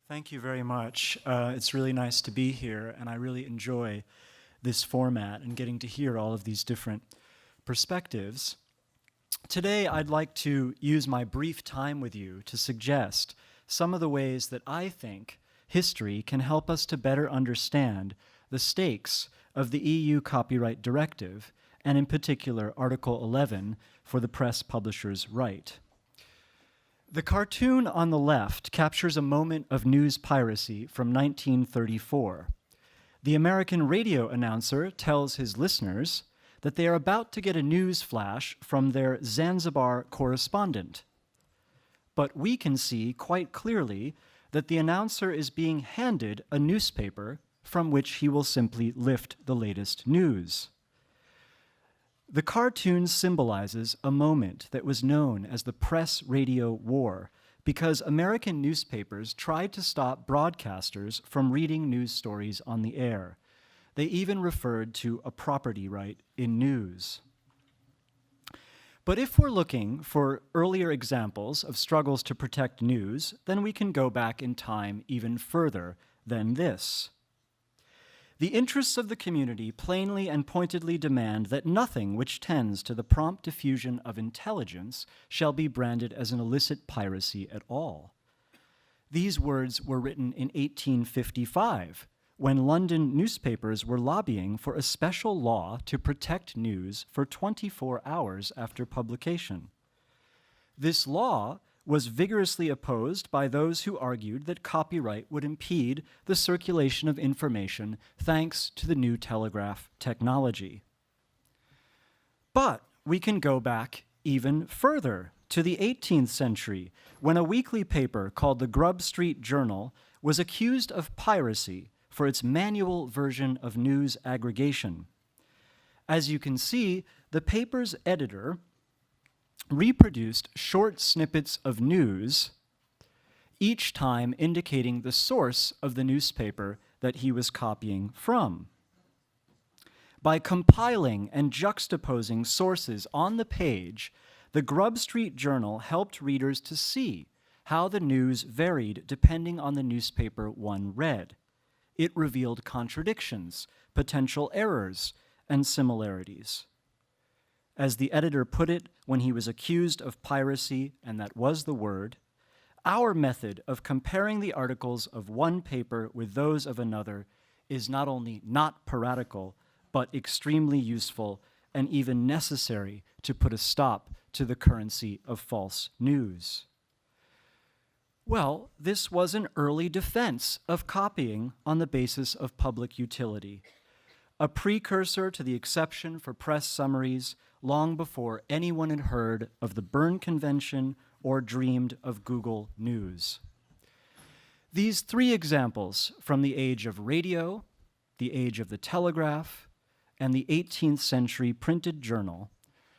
Thank you very much. It's really nice to be here, and I really enjoy this format and getting to hear all of these different perspectives. Today, I'd like to use my brief time with you to suggest some of the ways that I think history can help us to better understand the stakes of the EU Copyright Directive, and in particular, Article 11 for the press publisher's right. The cartoon on the left captures a moment of news piracy from 1934. The American radio announcer tells his listeners that they are about to get a news flash from their Zanzibar correspondent. But we can see quite clearly that the announcer is being handed a newspaper from which he will simply lift the latest news. The cartoon symbolizes a moment that was known as the press-radio war because American newspapers tried to stop broadcasters from reading news stories on the air. They even referred to a property right in news. But if we're looking for earlier examples of struggles to protect news, then we can go back in time even further than this. The interests of the community plainly and pointedly demand that nothing which tends to the prompt diffusion of intelligence shall be branded as an illicit piracy at all. These words were written in 1855, when London newspapers were lobbying for a special law to protect news for 24 hours after publication. This law was vigorously opposed by those who argued that copyright would impede the circulation of information thanks to the new telegraph technology. But we can go back even further to the 18th century, when a weekly paper called the Grub Street Journal was accused of piracy for its manual version of news aggregation. As you can see, the paper's editor reproduced short snippets of news, each time indicating the source of the newspaper that he was copying from. By compiling and juxtaposing sources on the page, the Grub Street Journal helped readers to see how the news varied depending on the newspaper one read. It revealed contradictions, potential errors, and similarities. As the editor put it when he was accused of piracy, and that was the word, our method of comparing the articles of one paper with those of another is not only not piratical, but extremely useful and even necessary to put a stop to the currency of false news. Well, this was an early defense of copying on the basis of public utility, a precursor to the exception for press summaries long before anyone had heard of the Berne Convention or dreamed of Google News. These three examples from the age of radio, the age of the telegraph, and the 18th century printed journal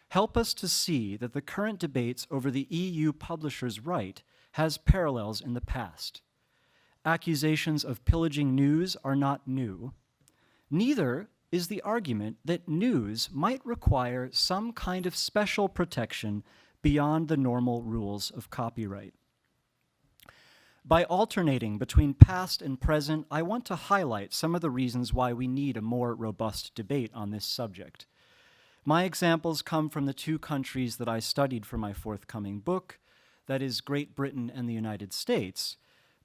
help us to see that the current debates over the EU publisher's right has parallels in the past. Accusations of pillaging news are not new. Neither is the argument that news might require some kind of special protection beyond the normal rules of copyright. By alternating between past and present, I want to highlight some of the reasons why we need a more robust debate on this subject. My examples come from the two countries that I studied for my forthcoming book, that is Great Britain and the United States,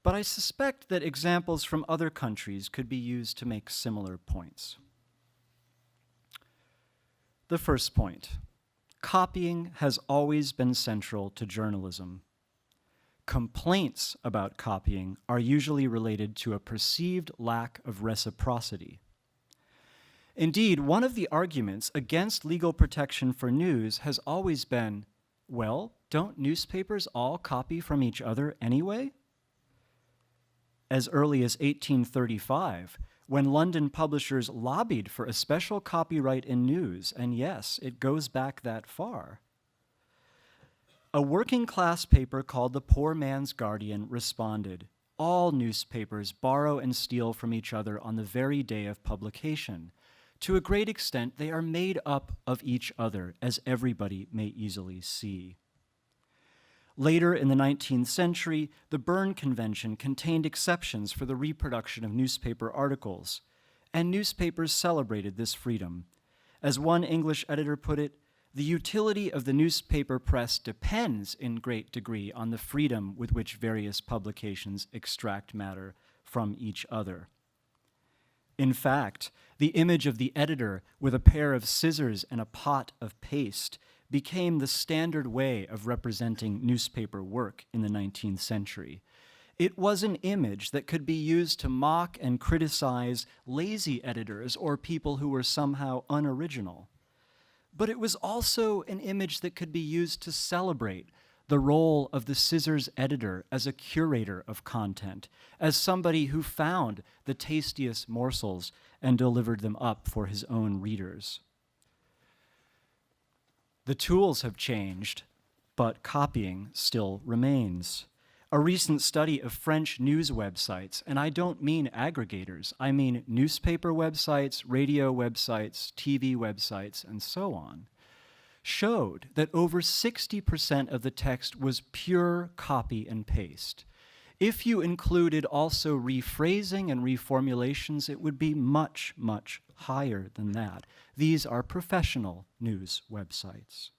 but I suspect that examples from other countries could be used to make similar points. The first point, copying has always been central to journalism. Complaints about copying are usually related to a perceived lack of reciprocity. Indeed, one of the arguments against legal protection for news has always been, well, don't newspapers all copy from each other anyway? As early as 1835, when London publishers lobbied for a special copyright in news, and yes, it goes back that far. A working-class paper called the Poor Man's Guardian responded, all newspapers borrow and steal from each other on the very day of publication. To a great extent, they are made up of each other, as everybody may easily see. Later in the 19th century, the Berne Convention contained exceptions for the reproduction of newspaper articles, and newspapers celebrated this freedom. As one English editor put it, the utility of the newspaper press depends in great degree on the freedom with which various publications extract matter from each other. In fact, the image of the editor with a pair of scissors and a pot of paste became the standard way of representing newspaper work in the 19th century. It was an image that could be used to mock and criticize lazy editors or people who were somehow unoriginal. But it was also an image that could be used to celebrate the role of the scissors editor as a curator of content, as somebody who found the tastiest morsels and delivered them up for his own readers. The tools have changed, but copying still remains. A recent study of French news websites, and I don't mean aggregators, I mean newspaper websites, radio websites, TV websites, and so on, showed that over 60% of the text was pure copy and paste. If you included also rephrasing and reformulations, it would be much, much higher than that. These are professional news websites.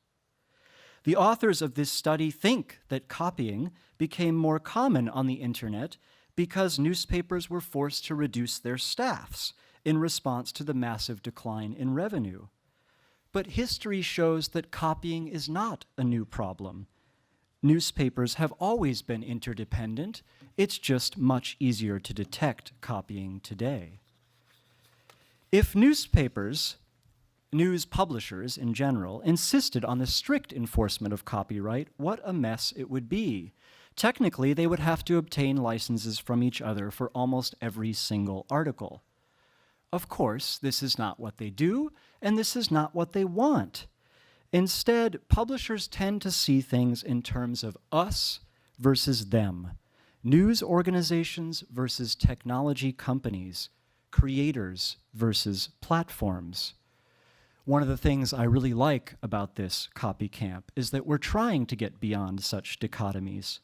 The authors of this study think that copying became more common on the internet because newspapers were forced to reduce their staffs in response to the massive decline in revenue. But history shows that copying is not a new problem. Newspapers have always been interdependent. It's just much easier to detect copying today. If newspapers, news publishers in general, insisted on the strict enforcement of copyright, what a mess it would be. Technically, they would have to obtain licenses from each other for almost every single article. Of course, this is not what they do, and this is not what they want. Instead, publishers tend to see things in terms of us versus them, news organizations versus technology companies, creators versus platforms. One of the things I really like about this CopyCamp is that we're trying to get beyond such dichotomies.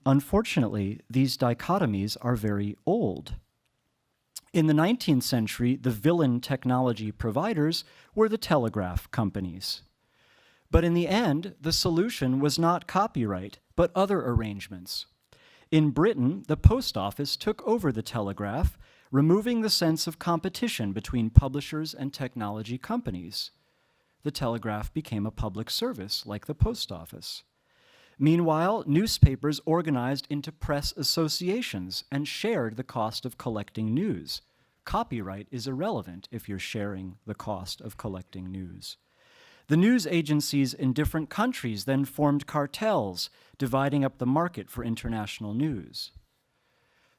Unfortunately, these dichotomies are very old. In the 19th century, the villain technology providers were the telegraph companies. But in the end, the solution was not copyright, but other arrangements. In Britain, the post office took over the telegraph, removing the sense of competition between publishers and technology companies. The telegraph became a public service, like the post office. Meanwhile, newspapers organized into press associations and shared the cost of collecting news. Copyright is irrelevant if you're sharing the cost of collecting news. The news agencies in different countries then formed cartels, dividing up the market for international news.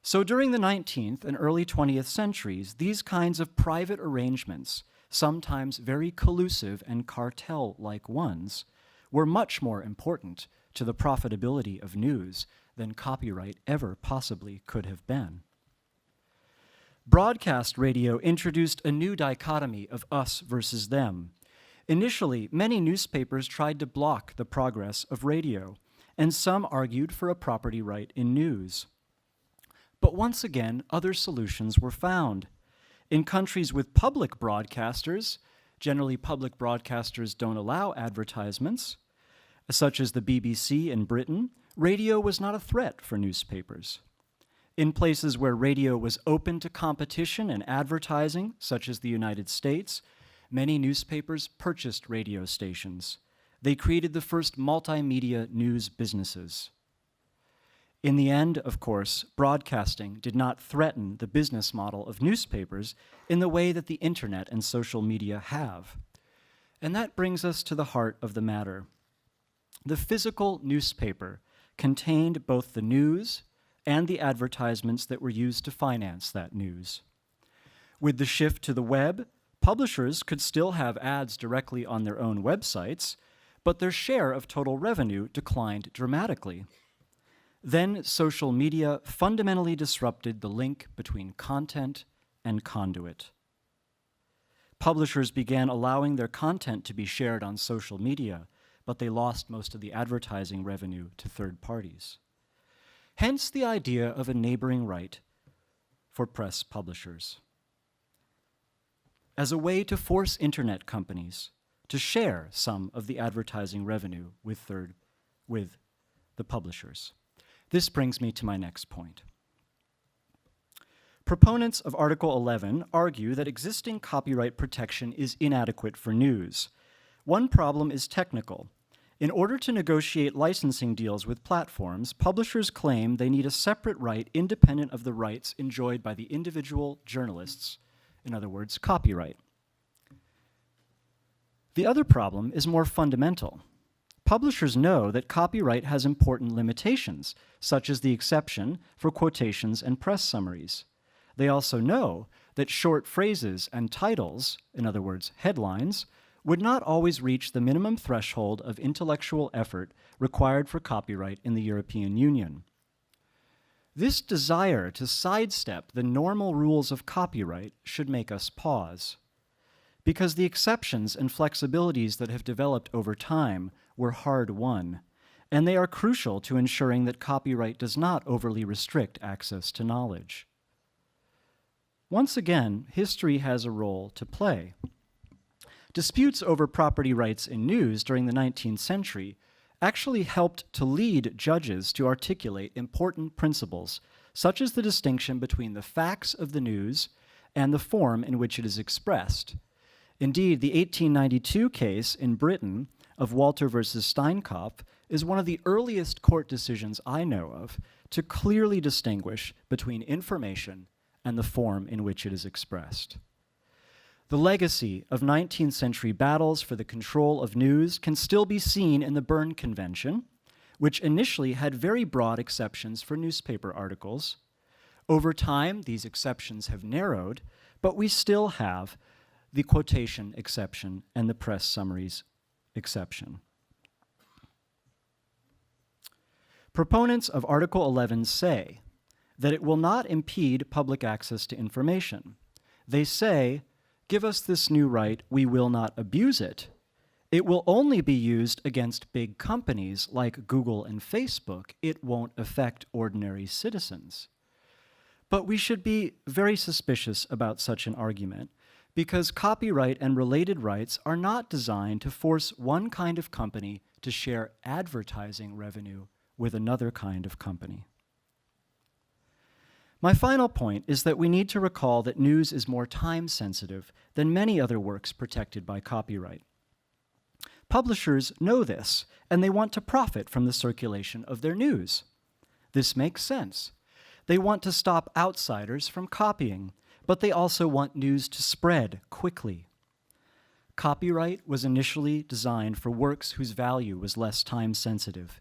So during the 19th and early 20th centuries, these kinds of private arrangements, sometimes very collusive and cartel-like ones, were much more important to the profitability of news than copyright ever possibly could have been. Broadcast radio introduced a new dichotomy of us versus them. Initially, many newspapers tried to block the progress of radio, and some argued for a property right in news. But once again, other solutions were found. In countries with public broadcasters, generally public broadcasters don't allow advertisements, such as the BBC in Britain, radio was not a threat for newspapers. In places where radio was open to competition and advertising, such as the United States, many newspapers purchased radio stations. They created the first multimedia news businesses. In the end, of course, broadcasting did not threaten the business model of newspapers in the way that the internet and social media have. And that brings us to the heart of the matter. The physical newspaper contained both the news and the advertisements that were used to finance that news. With the shift to the web, publishers could still have ads directly on their own websites, but their share of total revenue declined dramatically. Then social media fundamentally disrupted the link between content and conduit. Publishers began allowing their content to be shared on social media, but they lost most of the advertising revenue to third parties. Hence the idea of a neighboring right for press publishers as a way to force internet companies to share some of the advertising revenue with the publishers. This brings me to my next point. Proponents of Article 11 argue that existing copyright protection is inadequate for news. One problem is technical. In order to negotiate licensing deals with platforms, publishers claim they need a separate right independent of the rights enjoyed by the individual journalists, in other words, copyright. The other problem is more fundamental. Publishers know that copyright has important limitations, such as the exception for quotations and press summaries. They also know that short phrases and titles, in other words, headlines, would not always reach the minimum threshold of intellectual effort required for copyright in the European Union. This desire to sidestep the normal rules of copyright should make us pause, because the exceptions and flexibilities that have developed over time were hard-won, and they are crucial to ensuring that copyright does not overly restrict access to knowledge. Once again, history has a role to play. Disputes over property rights in news during the 19th century actually helped to lead judges to articulate important principles, such as the distinction between the facts of the news and the form in which it is expressed. Indeed, the 1892 case in Britain of Walter versus Steinkopf is one of the earliest court decisions I know of to clearly distinguish between information and the form in which it is expressed. The legacy of 19th century battles for the control of news can still be seen in the Berne Convention, which initially had very broad exceptions for newspaper articles. Over time, these exceptions have narrowed, but we still have the quotation exception and the press summaries exception. Proponents of Article 11 say that it will not impede public access to information. They say, give us this new right, we will not abuse it. It will only be used against big companies like Google and Facebook. It won't affect ordinary citizens. But we should be very suspicious about such an argument, because copyright and related rights are not designed to force one kind of company to share advertising revenue with another kind of company. My final point is that we need to recall that news is more time-sensitive than many other works protected by copyright. Publishers know this, and they want to profit from the circulation of their news. This makes sense. They want to stop outsiders from copying, but they also want news to spread quickly. Copyright was initially designed for works whose value was less time-sensitive.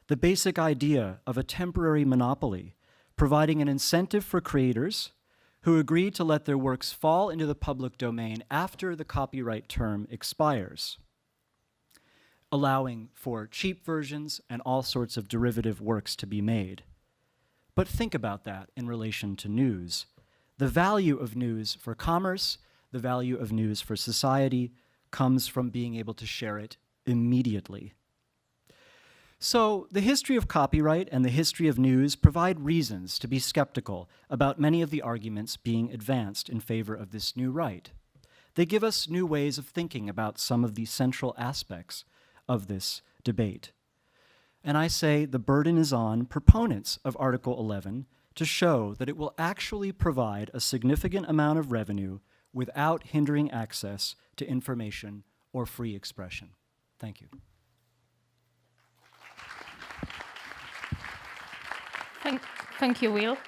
The basic idea of a temporary monopoly, providing an incentive for creators who agree to let their works fall into the public domain after the copyright term expires, allowing for cheap versions and all sorts of derivative works to be made. But think about that in relation to news. The value of news for commerce, the value of news for society, comes from being able to share it immediately. So the history of copyright and the history of news provide reasons to be skeptical about many of the arguments being advanced in favor of this new right. They give us new ways of thinking about some of the central aspects of this debate. And I say the burden is on proponents of Article 11 to show that it will actually provide a significant amount of revenue without hindering access to information or free expression. Thank you. Thank you, Will.